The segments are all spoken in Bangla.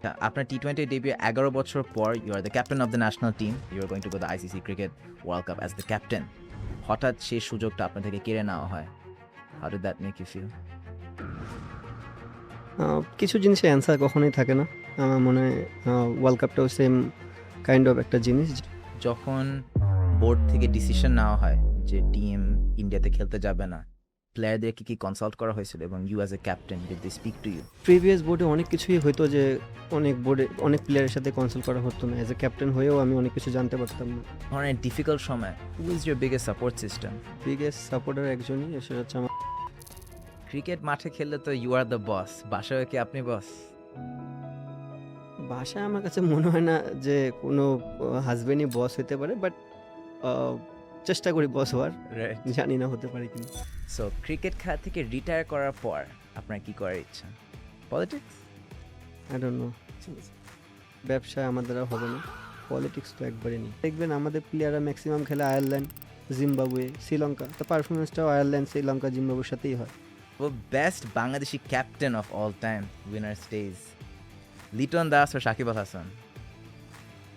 আপনার টি-20 ডেবিউ 11 বছর পর you are the captain of the national team. You are going to go the ICC cricket world cup as the captain. হঠাৎ সেই সুযোগটা আপনার থেকে কেড়ে নেওয়া হয়। How did that make you feel? কিছু জিনিসের অ্যান্সার কখনোই থাকে না। আমার মনে হয় ওয়ার্ল্ড কাপটাও সেম কাইন্ড অফ একটা জিনিস। যখন বোর্ড থেকে ডিসিশন নেওয়া হয় যে টিম ইন্ডিয়াতে খেলতে যাবে না, প্লেয়ারদেরকে কি কনসাল্ট করা হয়েছিল এবং you as a captain did they speak to you? Previous বোর্ডে অনেক কিছুই হতো যে অনেক প্লেয়ারের সাথে কনসাল্ট করা হতো না। অ্যাজ এ ক্যাপ্টেন হয়েও আমি অনেক কিছু জানতে পারতাম না। ধরনের ডিফিকাল্ট সময় who is your biggest support system? Biggest supporter একজনই, সেটা হচ্ছে আমার ক্রিকেট মাঠে খেললে তো ইউ আর দ্য বস, বাসায় কি আপনি বস? বাসায়। আমার কাছে মনে হয় না যে কোনো হাজবেন্ডই বস হতে পারে, বাট চেষ্টা করি বস হওয়ার। রাইট। জানি না হতে পারে কিনা। সো ক্রিকেট খেলা থেকে রিটায়ার করার পর আপনার কি করার ইচ্ছা? পলিটিক্স? I don't know. ব্যবসা আমার দ্বারা হবে না, পলিটিক্স তো একবারই নেই। দেখবেন আমাদের প্লেয়াররা ম্যাক্সিমাম খেলে আয়ারল্যান্ড, জিম্বাবুয়ে, শ্রীলঙ্কা। তো পারফরমেন্সটাও আয়ারল্যান্ড, শ্রীলঙ্কা, জিম্বাবুয়ের সাথেই হয়। Best Bangladeshi captain of all time, winner stage, Liton Das ও Shakib Al Hasan?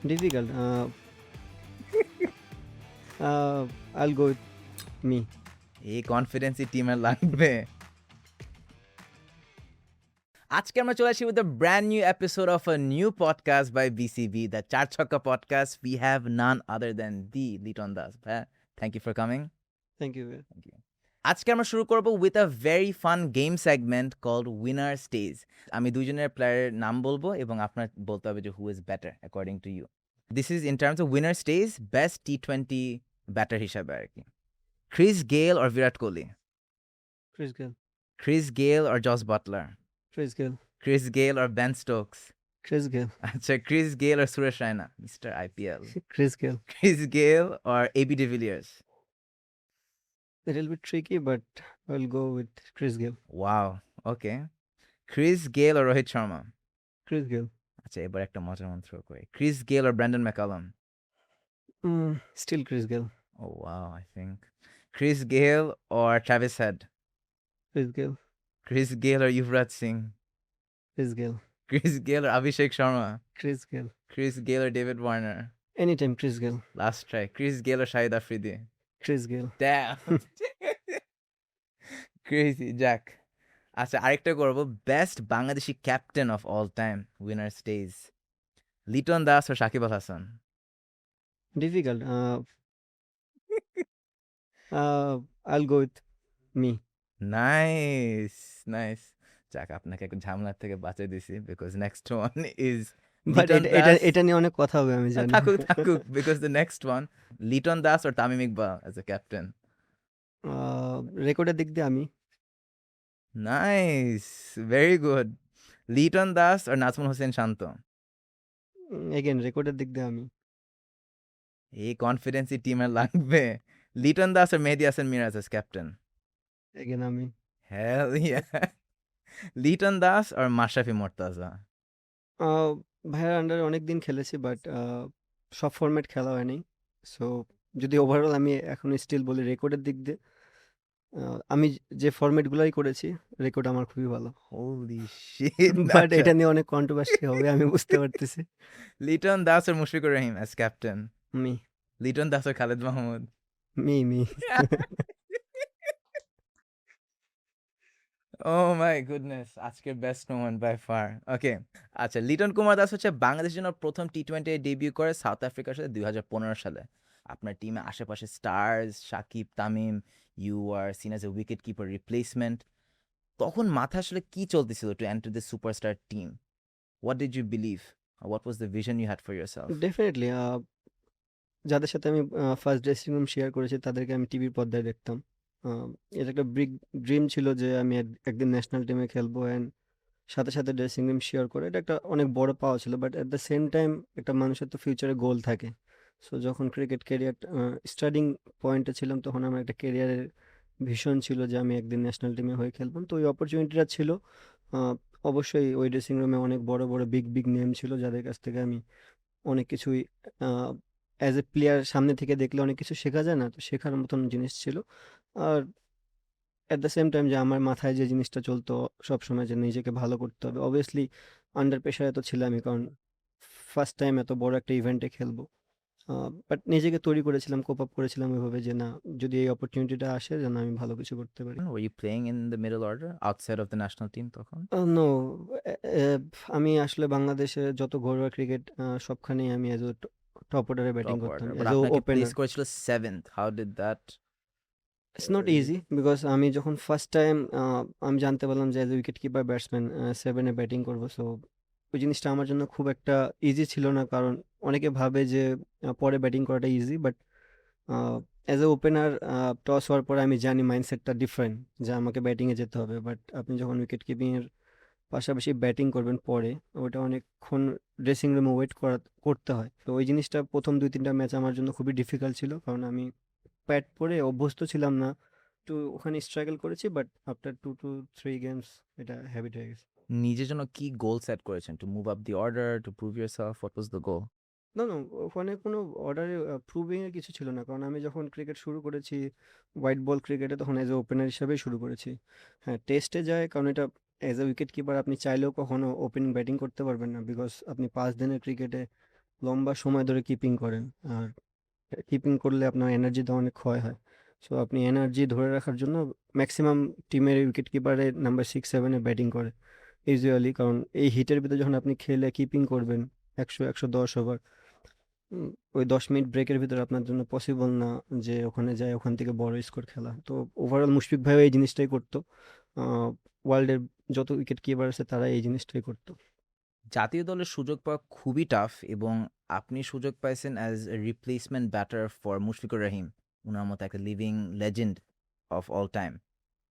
Difficult. I'll go with me. এই কনফিডেন্সই টিমের লাগবে। আজকে আমরা চলে আসি with a brand new episode of a new podcast by BCB, the চার ছক্কা podcast. We have none other than the Liton Das. ভাইয়া, thank you for coming. Thank you. Thank you. আজকে আমরা শুরু করব with a very fun game segment called Winner Stays. আমি দুইজনের প্লেয়ারের নাম বলবো এবং আপনার বলতে হবে যে who is better according to you. This is in terms of winner stays, best T20 batter হিসাবে আর কি। Chris Gayle or Virat Kohli? Chris Gayle. Chris Gayle or Jos Buttler? Chris Gayle. Chris Gayle or Ben Stokes? Chris Gayle. আচ্ছা, Chris Gayle or Suresh Raina, mister IPL? Chris Gayle. Chris Gayle or AB de Villiers? It will be tricky, but I'll go with Chris Gayle. Wow, okay. Chris Gayle or Rohit Sharma? Chris Gayle. আচ্ছা, এবার একটা মজার মন থ্রো করি। Chris Gayle or Brendon McCullum? Still Chris Gayle. Oh wow, I think. Chris Gayle or Travis Head? Chris Gayle. Chris Gayle or Yuvraj Singh? Chris Gayle. Chris Gayle or Abhishek Sharma? Chris Gayle. Chris Gayle or David Warner? Anytime Chris Gayle. Last try. Chris Gayle or Shahid Afridi? Chris Gayle. Damn. Crazy, Jack. আচ্ছা, আরেকটা করবো। Best Bangladeshi captain of all time, winner stage, Liton Das ও Shakib Al Hasan? Difficult. I'll go with me. Nice, nice. যাক, আপনাকে একটা ঝামেলার থেকে বাঁচিয়ে দিছি because next one is But Liton Das. এটা নিয়ে অনেক কথা হবে আমি জানি। থাকুক থাকুক, because the next one Liton Das or Tamim Iqbal as a captain? রেকর্ডের দিক দিয়ে আমি। Nice, very good. Liton Das or Nazmul Hossain Shanto? Again রেকর্ডের দিক দিয়ে আমি। এই কনফিডেন্সই টিমের লাগবে। Liton Das or Mehedi Hasan Miraz as captain? Again আমি। Hell yeah. Liton Das or Mashrafe Murtaza? ভাইয়ার আন্ডারে অনেক দিন খেলেছি, বাট সব ফরম্যাট খেলা হয়নি। সো যদি ওভারঅল আমি এখন স্টিল বলি রেকর্ডের দিক দিয়ে, আমি যে ফরম্যাটগুলোই করেছি রেকর্ড আমার খুবই ভালো। হোলি শিট। বাট এটা নিয়ে অনেক কন্ট্রোভার্সি হবে আমি বুঝতে পারতেছি। Liton Das or Mushfiqur Rahim as captain? Me Liton Das or Khaled Mahmud? Me Oh my goodness, আজকের বেস্ট মোমেন্ট বাই ফার। ওকে, আচ্ছা, লিটন কুমার দাস হচ্ছে বাংলাদেশের জন্য প্রথম টি-20 ডেবিউ করে সাউথ আফ্রিকার সাথে 2015 সালে। আপনার টিমে আশেপাশে stars, Shakib, Tamim, you are seen as a wicket keeper replacement. তখন মাথায় আসলে কি চলতেছিল to enter the superstar team? What did you believe? What was the vision you had for yourself? Definitely যাদের সাথে আমি ফার্স্ট ড্রেসিং রুম শেয়ার করেছি তাদেরকে আমি টিভির পর্দায় দেখতাম। এটা একটা বিগ ড্রিম ছিল যে আমি একদিন ন্যাশনাল টিমে খেলবো, অ্যান্ড সাথে সাথে ড্রেসিং রুম শেয়ার করে এটা একটা অনেক বড় পাওয়া ছিল। But at the same time একটা মানুষের তো ফিউচারে গোল থাকে। সো যখন ক্রিকেট ক্যারিয়ার স্টার্টিং পয়েন্টে ছিলাম তখন আমার একটা ক্যারিয়ারের ভিশন ছিল যে আমি একদিন ন্যাশনাল টিমে হয়ে খেলতাম। তো ওই অপরচুনিটিটা ছিল। আহ, অবশ্যই ওই ড্রেসিং রুমে অনেক বড় বড় বিগ নেম ছিল যাদের কাছ থেকে আমি অনেক কিছুই অ্যাজ এ প্লেয়ার সামনে থেকে দেখলে অনেক কিছু শেখা যায় না, তো শেখার মতন জিনিস ছিল। আর অ্যাট দ্য সেম টাইম যে আমার মাথায় যে জিনিসটা চলতো সবসময় যে নিজেকে ভালো করতে হবে, অবভিয়াসলি আন্ডার প্রেশারে তো ছিলামই, কারণ ফার্স্ট টাইম এত বড় একটা ইভেন্টে খেলবো। বাট নিজেকে তৈরি করেছিলাম, কোপ আপ করেছিলাম ওইভাবে যে না, যদি এই অপরচুনিটিটা আসে যেন আমি ভালো কিছু করতে পারি। Were you playing in the middle order outside of the national team তখন? নো, আমি আসলে বাংলাদেশে যত ঘরোয়া ক্রিকেট সবখানেই আমি অ্যাজ এ টপ অর্ডারে ব্যাটিং Top করতাম, order. But অ্যাজ এ আপনাকে ওপেনার। প্লেস করেছিল 7th. How did that it's not easy, because আমি যখন ফার্স্ট টাইম আমি জানতে পারলাম যে as a wicket keeper batsman 7-এ ব্যাটিং করবো, সো ওই জিনিসটা আমার জন্য খুব একটা ইজি ছিল না, কারণ অনেকে ভাবে যে পরে ব্যাটিং করাটা easy, but as a opener toss হওয়ার পরে আমি জানি মাইন্ডসেটটা ডিফারেন্ট, যে আমাকে ব্যাটিংয়ে যেতে হবে, বাট আপনি যখন উইকেট কিপিংয়ের পাশাপাশি ব্যাটিং করবেন পরে, ওটা অনেকক্ষণ ড্রেসিং রুমে ওয়েট করতে হয়। তো ওই জিনিসটা প্রথম 2-3টা ম্যাচ আমার জন্য খুবই ডিফিকাল্ট ছিল, কারণ আমি প্যাড পরে অভ্যস্ত ছিলাম না। তো ওখানে স্ট্রাগল করেছি, বাট আফটার 2 to 3 গেমস এটা হ্যাবিট হয়ে গেছে। নিজের জন্য কি গোল সেট করেছেন? To move up the order, to prove yourself? What was the goal? না, না, ওখানে কোনো অর্ডারে প্রুভিং এর কিছু ছিল না। কারণ আমি যখন ক্রিকেট শুরু করেছি, হোয়াইট বল ক্রিকেটে, তখন অ্যাজ এ ওপেনার হিসেবেই শুরু করেছি। হ্যাঁ, টেস্টে যায়, কারণ এটা অ্যাজ এ উইকেট কিপার আপনি চাইলেও কখনো ওপেনিং ব্যাটিং করতে পারবেন না। বিকজ আপনি 5 দিনের ক্রিকেটে লম্বা সময় ধরে কিপিং করেন। আর কিপিং করলে আপনার এনার্জিটা অনেক ক্ষয় হয়। সো আপনি এনার্জি ধরে রাখার জন্য ম্যাক্সিমাম টিমের উইকেট কিপারের নাম্বার 6-7 এ ব্যাটিং করে ইউজুয়ালি। কারণ এই হিটের ভিতরে যখন আপনি খেলে কিপিং করবেন 100-110 ওভার, উম, ওই 10 মিনিট ব্রেকের ভিতরে আপনার জন্য পসিবল না যে ওখানে যায় ওখান থেকে বড় স্কোর খেলা। তো ওভারঅল মুশফিক ভাইও এই জিনিসটাই করতো। ওয়ার্ল্ডের যত উইকেট কিপার আছে তারা এই জিনিসটাই করতো। জাতীয় দলের সুযোগ পাওয়া খুবই টাফ এবং আপনি সুযোগ পাইছেন as a replacement batter for Mushfiqur Rahim, উনার মতো একটা living legend of all time.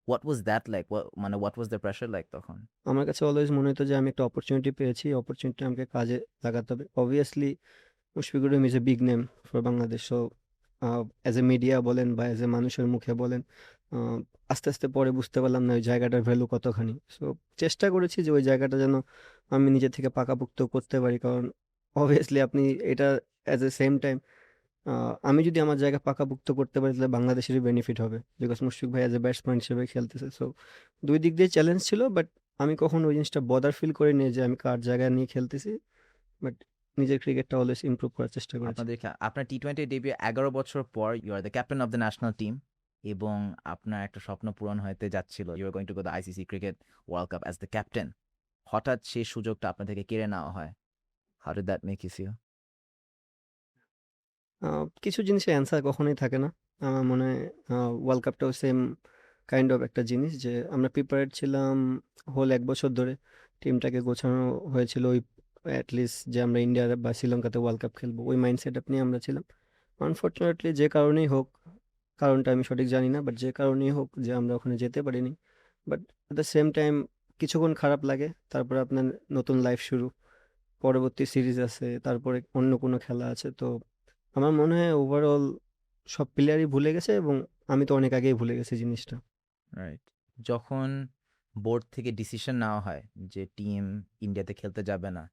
What was that like? মানে what was the pressure like তখন? আমার কাছে অলওয়েজ মনে হতো যে আমি একটা অপরচুনিটি পেয়েছি, অপরচুনিটি আমাকে কাজে লাগাতে হবে। Obviously Mushfiqur Rahim is a big name for Bangladesh. So as a media বলেন বা অ্যাজ এ মানুষের মুখে বলেন, আহ, আস্তে আস্তে পরে বুঝতে পারলাম না ওই জায়গাটার ভ্যালু কতখানি। সো চেষ্টা করেছি যে ওই জায়গাটা যেন আমি নিজে থেকে পাকাপোক্ত করতে পারি, কারণ অবভিয়াসলি আপনি এটা অ্যাজ এ সেম টাইম আমি যদি আমার জায়গা পাকাপোক্ত করতে পারি তাহলে বাংলাদেশেরই বেনিফিট হবে, বিকজ মুশফিক ভাই অ্যাজ এ ব্যাটসম্যান হিসেবে খেলতেছে। সো দুই দিক দিয়ে চ্যালেঞ্জ ছিল, বাট আমি কখনো ওই জিনিসটা বদার ফিল করিনি যে আমি কার জায়গায় নিয়ে খেলতেছি। বাট নিজের ক্রিকেটটা অলওয়েজ ইমপ্রুভ করার চেষ্টা করেছি। আপনার টি-20 ডেবিউ 11 বছর পর you are the captain of the national team এবং আপনার একটা স্বপ্ন পূরণ হতে যাচ্ছিল। You are going to go the ICC cricket world cup as the captain. হঠাৎ সেই সুযোগটা আপনার থেকে কেড়ে নেওয়া হয়। How did that make you feel? কিছু জিনিসের অ্যান্সার কখনোই থাকে না। আমার মনে হয় ওয়ার্ল্ড কাপটাও সেম কাইন্ড অফ একটা জিনিস, যে আমরা প্রিপারেড ছিলাম হোল 1 বছর ধরে। টিমটাকে গোছানো হয়েছিল ওই অ্যাটলিস্ট যে আমরা ইন্ডিয়া বা শ্রীলঙ্কাতে ওয়ার্ল্ড কাপ খেলবো, ওই মাইন্ডসেট আপ নিয়ে আমরা ছিলাম। আনফরচুনেটলি যে কারণেই হোক, কারণটা আমি সঠিক জানি না, বাট যে কারণেই হোক যে আমরা ওখানে যেতে পারিনি। But at the same time কিছুক্ষণ খারাপ লাগে, তারপরে আপনার নতুন লাইফ শুরু, পরবর্তী সিরিজ আছে, তারপরে অন্য কোনো খেলা আছে। তো আমার মনে হয় ওভারঅল সব প্লেয়ারই ভুলে গেছে, এবং আমি তো অনেক আগেই ভুলে গেছি জিনিসটা। রাইট। যখন বোর্ড থেকে ডিসিশন নেওয়া হয় যে টিম ইন্ডিয়াতে খেলতে যাবে না,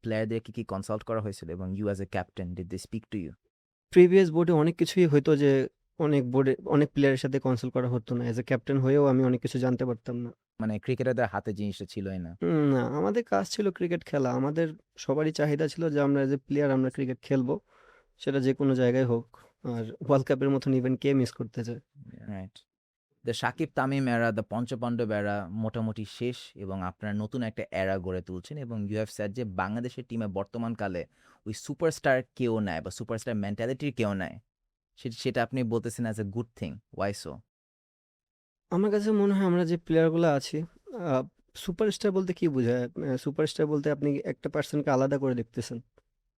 প্লেয়ারদেরকে কি কনসাল্ট করা হয়েছিল এবং you as a captain did they speak to you? Previous বোর্ডে অনেক কিছুই হয়তো যে অনেক প্লেয়ারের সাথে কনসাল্ট করা হতো না। অ্যাজ এ ক্যাপ্টেন হয়েও আমি অনেক কিছু জানতে পারতাম না। মানে ক্রিকেটারদের হাতে জিনিসটা ছিলই না। না, আমাদের কাজ ছিল ক্রিকেট খেলা। আমাদের সবারই চাহিদা ছিল যে আমরা অ্যাজ এ প্লেয়ার আমরা ক্রিকেট খেলবো, সেটা যে কোনো জায়গায় হোক। আর ওয়ার্ল্ড কাপের মতন ইভেন্ট কে মিস করতে চায়? রাইট। দ্য সাকিব তামিম এরা, দ্য পঞ্চপাণ্ডব এরা মোটামুটি শেষ এবং আপনারা নতুন একটা এরা গড়ে তুলছেন এবং ইউ হ্যাভ স্যাড যে বাংলাদেশের টিমে বর্তমানকালে ওই সুপারস্টার কেউ নেয় বা সুপারস্টার মেন্টালিটির কেউ নেয়, সেটা আপনি বলতেছেন as a good thing. Why so? আমার কাছে মনে হয় আমরা যে প্লেয়ারগুলো আছি, সুপারস্টার বলতে কি বোঝায়? সুপারস্টার বলতে আপনি একটা পার্সনকে আলাদা করে দেখতেছেন।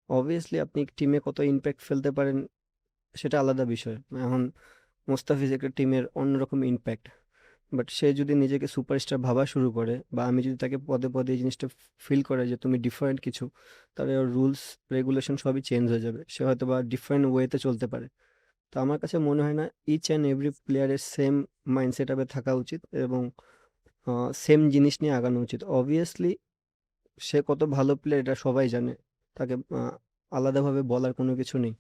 অবভিয়াসলি আপনি টিমে কত ইমপ্যাক্ট ফেলতে পারেন সেটা আলাদা বিষয়। এখন মোস্তাফিজ একটা টিমের অন্যরকম ইমপ্যাক্ট, বাট সে যদি নিজেকে সুপারস্টার ভাবা শুরু করে, বা আমি যদি তাকে পদে পদে এই জিনিসটা ফিল করে যে তুমি ডিফারেন্ট কিছু, তাহলে ওর রুলস রেগুলেশন সবই চেঞ্জ হয়ে যাবে। সে হয়তো বা ডিফারেন্ট ওয়েতে চলতে পারে। তো আমার কাছে মনে হয় না ইচ অ্যান্ড এভরি প্লেয়ারের সেম মাইন্ডসেট আপে থাকা উচিত, এবং সেম জিনিস নিয়ে আগানো উচিত। অবভিয়াসলি সে কত ভালো প্লেয়ার এটা সবাই জানে, তাকে আলাদাভাবে বলার কোনো কিছু নেই।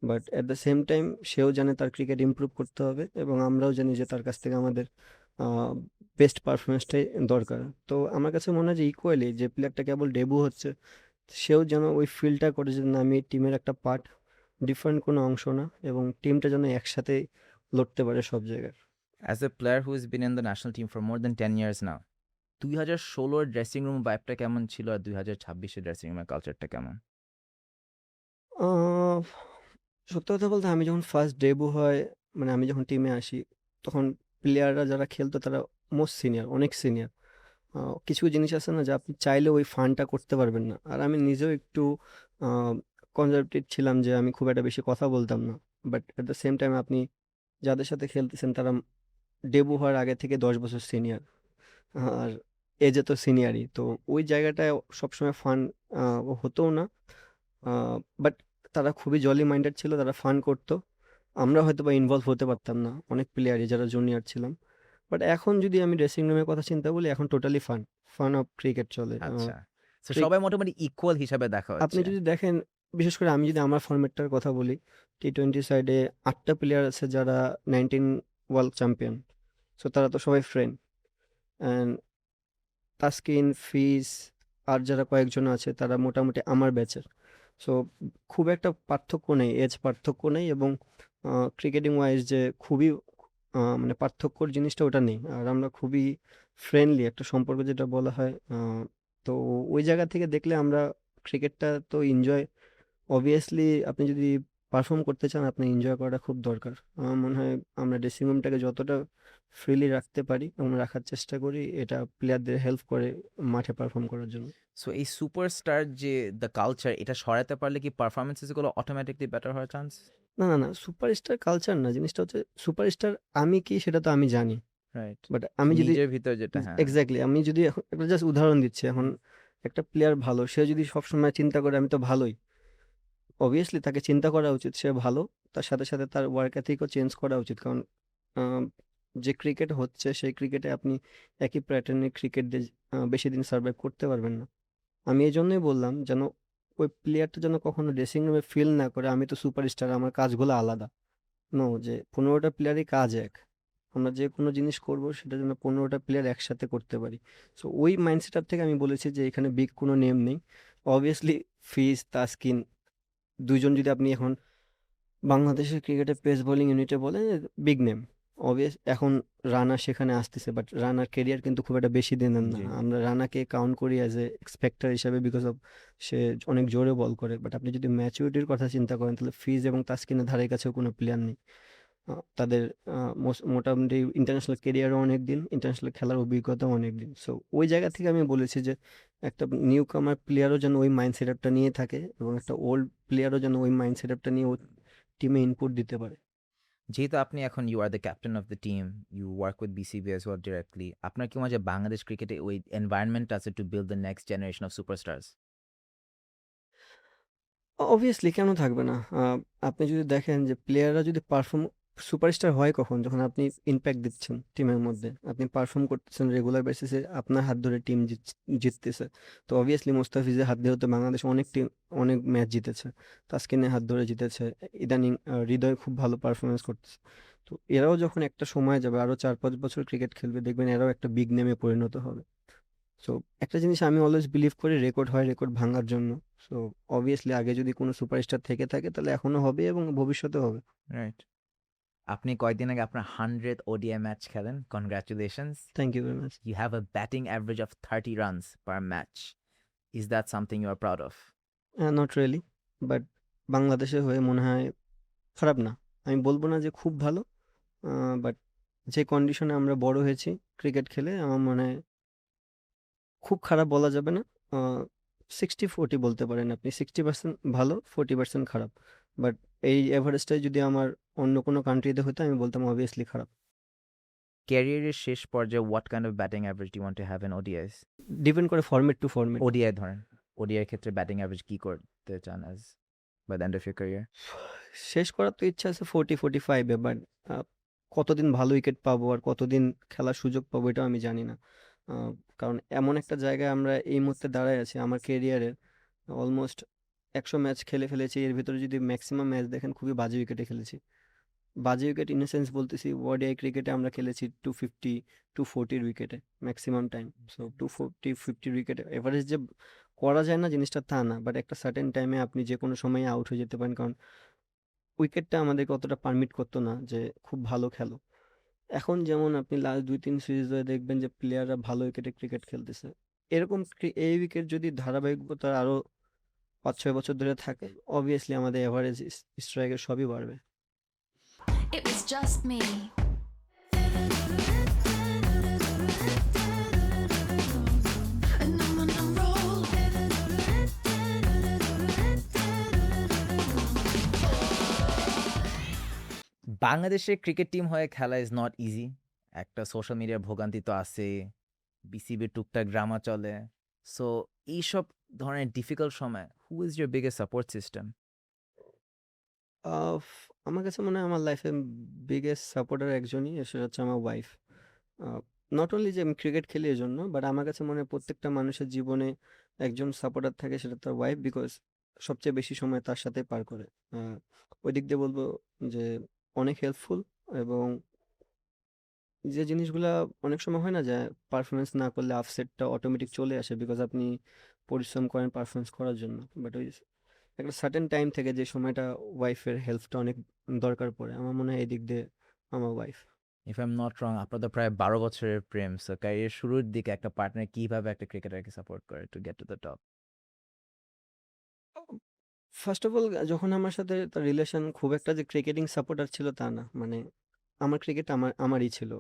But at the same time সেও জানে তার ক্রিকেট ইমপ্রুভ করতে হবে, এবং আমরাও জানি যে তার কাছ থেকে আমাদের বেস্ট পারফরমেন্সটাই দরকার। তো আমার কাছে মনে হয় যে ইকুয়ালি যে প্লেয়ারটা কেবল ডেবিউ হচ্ছে, সেও যেন ওই ফিলটা করে যে না, আমি টিমের একটা পার্ট, ডিফারেন্ট কোনো অংশ না, এবং টিমটা যেন একসাথে লড়তে পারে সব জায়গায়। As a player who's been in the national team for more than 10 years now, 2016 dressing room ভাইবটা কেমন ছিল আর 2026 ড্রেসিং রুমের কালচারটা কেমন? আহ, সত্যি কথা বলতে আমি যখন ফার্স্ট ডেবিউ হয়, মানে আমি যখন টিমে আসি, তখন প্লেয়াররা যারা খেলতো তারা মোস্ট সিনিয়র, অনেক সিনিয়র। কিছু জিনিস আছে না যে আপনি চাইলে ওই ফানটা করতে পারবেন না। আর আমি নিজেও একটু কনজারভেটিভ ছিলাম, যে আমি খুব একটা বেশি কথা বলতাম না। But at the same time আপনি যাদের সাথে খেলতেছেন তারা ডেবু হওয়ার আগে থেকে 10 বছর সিনিয়র, আর এজে তো সিনিয়রই, তো ওই জায়গাটায় সবসময় ফান হতো না। বাট তারা খুবই জলি মাইন্ডেড ছিল, তারা ফান করতো। আমরা হয়তো বা ইনভলভ হতে পারতাম না, অনেক প্লেয়ারই যারা জুনিয়র ছিলাম। বাট এখন যদি আমি ড্রেসিং রুমের কথা চিন্তা বলি, এখন totally fun, fun of cricket চলে। আচ্ছা। সো ক্রিক সবাই মোটামুটি ইকুয়াল হিসাবে দেখা আপনি হচ্ছে। যদি দেখেন, বিশেষ করে আমি যদি আমার ফরম্যাটটার কথা বলি, টি-20 সাইডে 8টা প্লেয়ার আছে যারা 19 ওয়ার্ল্ড চ্যাম্পিয়ন। সো তারা তো সবাই ফ্রেন্ড। অ্যান্ড তাসকিন, ফিজ আর যারা কয়েকজন আছে তারা মোটামুটি আমার ব্যাচের। সো খুব একটা পার্থক্য নেই, এজ পার্থক্য নেই, এবং ক্রিকেটিং ওয়াইজ যে খুবই মানে পার্থক্যর জিনিসটা ওটা নেই। আর আমরা খুবই ফ্রেন্ডলি একটা সম্পর্ক যেটা বলা হয়। তো ওই জায়গা থেকে দেখলে আমরা ক্রিকেটটা তো এনজয়, অবভিয়াসলি আপনি যদি পারফর্ম করতে চান আপনার এনজয় করাটা খুব দরকার। আমার মনে হয় আমরা ড্রেসিং রুমটাকে যতটা ফ্রিলি রাখতে পারি এবং রাখার চেষ্টা করি, এটা প্লেয়ারদের হেল্প করে মাঠে পারফর্ম করার জন্য। সো এই সুপারস্টার যে দ্য কালচার এটা সরাতে পারলে কি পারফরম্যান্সেস গুলো অটোমেটিকলি বেটার হওয়ার চান্স? না, না, না, সুপারস্টার কালচার না, জিনিসটা হচ্ছে সুপারস্টার আমি কি সেটা তো আমি জানি। রাইট। বাট সো আমি যদি নিজের ভিতর যেটা হ্যাঁ। এক্স্যাক্টলি, আমি যদি এখন একটা জাস্ট উদাহরণ দিচ্ছি, এখন একটা প্লেয়ার ভালো, সে যদি সবসময় চিন্তা করে আমি তো ভালোই, অবভিয়াসলি তাকে চিন্তা করা উচিত সে ভালো। তার সাথে সাথে তার ওয়ার্ক এথিকও চেঞ্জ করা উচিত, কারণ আহ, যে ক্রিকেট হচ্ছে সেই ক্রিকেটে আপনি একই প্যাটার্নে ক্রিকেট দিয়ে বেশি দিন সার্ভাইভ করতে পারবেন না। আমি এই জন্যই বললাম যেন ওই প্লেয়ারটা যেন কখনো ড্রেসিং রুমে ফিল না করে আমি তো সুপারস্টার, আমার কাজগুলো আলাদা। নো, যে 15টা প্লেয়ারই কাজ এক, আমরা যে কোনো জিনিস করব সেটা যেন 15টা প্লেয়ার একসাথে করতে পারি। সো ওই মাইন্ডসেট থেকে আমি বলেছি যে এখানে বিগ কোনো নেম নেই। অবভিয়াসলি ফিজ, তাসকিন, দুইজন যদি আপনি এখন বাংলাদেশের ক্রিকেটে পেস বোলিং ইউনিটে বলেন, বিগ নেম। অবভিয়াস এখন রানা সেখানে আসতেছে, বাট রানার কেরিয়ার কিন্তু খুব একটা বেশি দিনের না। জি। আমরা রানাকে কাউন্ট করি অ্যাজ এ এক্সপেক্টার হিসাবে, বিকজ অফ সে অনেক জোরে বল করে। বাট আপনি যদি ম্যাচুরিটির কথা চিন্তা করেন তাহলে ফিজ এবং তাসকিনের ধারে কাছেও কোনো প্লেয়ার নেই। তাদের মোটামুটি ইন্টারন্যাশনাল কেরিয়ারও অনেক দিন, ইন্টারন্যাশনাল খেলার অভিজ্ঞতাও অনেক দিন। সো ওই জায়গা থেকে আমি বলেছি যে একটা নিউ কামার প্লেয়ারও যেন ওই মাইন্ড সেট আপটা নিয়ে থাকে, এবং একটা ওল্ড প্লেয়ারও যেন ওই মাইন্ড সেট আপটা নিয়ে টিমে ইনপুট দিতে পারে। যেহেতু আপনি এখন you are the captain of the team, you work with BCB as well directly, আপনার কি মনে হয় যে বাংলাদেশ ক্রিকেটে ওই এনভায়রনমেন্ট আছে to build the next generation of superstars? Obviously কেন থাকবে না? আপনি যদি দেখেন যে প্লেয়াররা যদি পারফর্ম, সুপারস্টার হয় কখন? যখন আপনি ইমপ্যাক্ট দিচ্ছেন টিমের মধ্যে। আপনি পারফর্ম করতেছেন রেগুলার বেসিসে, আপনার হাত ধরে টিম জিততেছে। তো অবভিয়াসলি মোস্তাফিজের হাত ধরে তো বাংলাদেশ অনেক ম্যাচ জিতেছে। তাসকিনের হাত ধরে জিতেছে। ইদানিং হৃদয় খুব ভালো পারফরম্যান্স করতেছে। তো এরাও যখন একটা সময় যাবে, আরো 4-5 বছর ক্রিকেট খেলবে, দেখবেন এরাও একটা বিগ নেমে পরিণত হবে। সো একটা জিনিস আমি অলওয়েজ বিলিভ করি, রেকর্ড হয় রেকর্ড ভাঙার জন্য। সো অবভিয়াসলি আগে যদি কোনো সুপারস্টার থেকে থাকে তাহলে এখনো হবে এবং ভবিষ্যতেও হবে। রাইট। আপনি কয়েকদিন আগে আপনার 100th ওডিআই ম্যাচ খেলেন। Congratulations. Thank you very much. You have a batting average of 30 runs per match. Is that something you are proud of? Not really, but বাংলাদেশের হয়ে মনে হয় খারাপ না। আমি বলবো না যে খুব ভালো, বাট যে কন্ডিশনে আমরা বড় হয়েছি ক্রিকেট খেলে, আমার মনে হয় খুব খারাপ বলা যাবে না। 60-40 বলতে পারেন আপনি, 60% ভালো, 40% খারাপ। বাট এই এভারেজটাই যদি আমার অন্য কোনো কান্ট্রিতে হতো আমি বলতাম অবভিয়াসলি খারাপ। ক্যারিয়ারের শেষ পর্যায়ে what kind of batting average do you want to have in ODIs? Depend করে ফরম্যাট টু ফরম্যাট। ODI ধরেন। ODI এর ক্ষেত্রে ব্যাটিং অ্যাভারেজ কি করতে চান as by the end of your career? শেষ করার তো ইচ্ছা আছে 40-45 এ, বাট কতদিন ভালো উইকেট পাবো আর কতদিন খেলার সুযোগ পাবো এটাও আমি জানি না। আহ, কারণ এমন একটা জায়গায় আমরা এই মুহূর্তে দাঁড়ায় আছি আমার কেরিয়ারের, অলমোস্ট 100 ম্যাচ খেলে ফেলেছি, এর ভিতরে যদি ম্যাক্সিমাম ম্যাচ দেখেন খুবই বাজে উইকেটে খেলেছি। বাজে উইকেট ইন দ্য সেন্স বলতেছি, ওডিআই ক্রিকেটে আমরা খেলেছি 250, 240 উইকেটে ম্যাক্সিমাম টাইম। সো 240, 50 উইকেটে এভারেজ যে করা যায় না জিনিসটা তা না, বাট একটা সার্টেন টাইমে আপনি যে কোনো সময় আউট হয়ে যেতে পারেন, কারণ উইকেটটা আমাদেরকে অতটা পারমিট করতো না যে খুব ভালো খেলো। এখন যেমন আপনি লাস্ট 2-3 সিরিজ ধরে দেখবেন যে প্লেয়াররা ভালো উইকেটে ক্রিকেট খেলতেছে। এরকম এই উইকেট যদি ধারাবাহিকতা আরো 5-6 বছর ধরে থাকে, অবভিয়াসলি আমাদের এভারেজ স্ট্রাইকের সবই বাড়বে। It was just me. And I'm on a roll. বাংলাদেশের ক্রিকেট টিম হয়ে খেলা ইজ নট ইজি। একটা সোশ্যাল মিডিয়ার ভোগান্তি তো আছেই, বিসিবির টুকটাক ড্রামা চলে। সো এইসব ধরনের ডিফিকাল্ট সময় who is your biggest support system? Ah, আমার কাছে মনে হয় আমার লাইফে বিগেস্ট সাপোর্টার একজনই, সেটা হচ্ছে আমার ওয়াইফ। নট অনলি যে আমি ক্রিকেট খেলি এর জন্য, বাট আমার কাছে মনে হয় প্রত্যেকটা মানুষের জীবনে একজন সাপোর্টার থাকে, সেটা তার ওয়াইফ, বিকজ সবচেয়ে বেশি সময় তার সাথে পার করে। আহ, ওই দিক দিয়ে বলবো যে অনেক হেল্পফুল, এবং যে জিনিসগুলা অনেক সময় হয় না যে পারফরমেন্স না করলে আপসেটটা অটোমেটিক চলে আসে, বিকজ আপনি পরিশ্রম করেন পারফরমেন্স করার জন্য, বাট ওই একটা সার্টেন টাইম থেকে যে সময়টা ওয়াইফের হেল্পটা অনেক দরকার পড়ে, আমার মনে হয় এই দিক দিয়ে আমার wife. If I am not wrong, আপনার তো প্রায় 12 বছরের প্রেম। সো ক্যারিয়ার শুরুর দিকে একটা পার্টনার কিভাবে একটা ক্রিকেটারকে সাপোর্ট করে to get to the top? First of all, যখন আমার সাথে তার রিলেশন খুব একটা যে ক্রিকেটিং সাপোর্টার ছিল তা না, মানে আমার ক্রিকেট আমারই ছিল,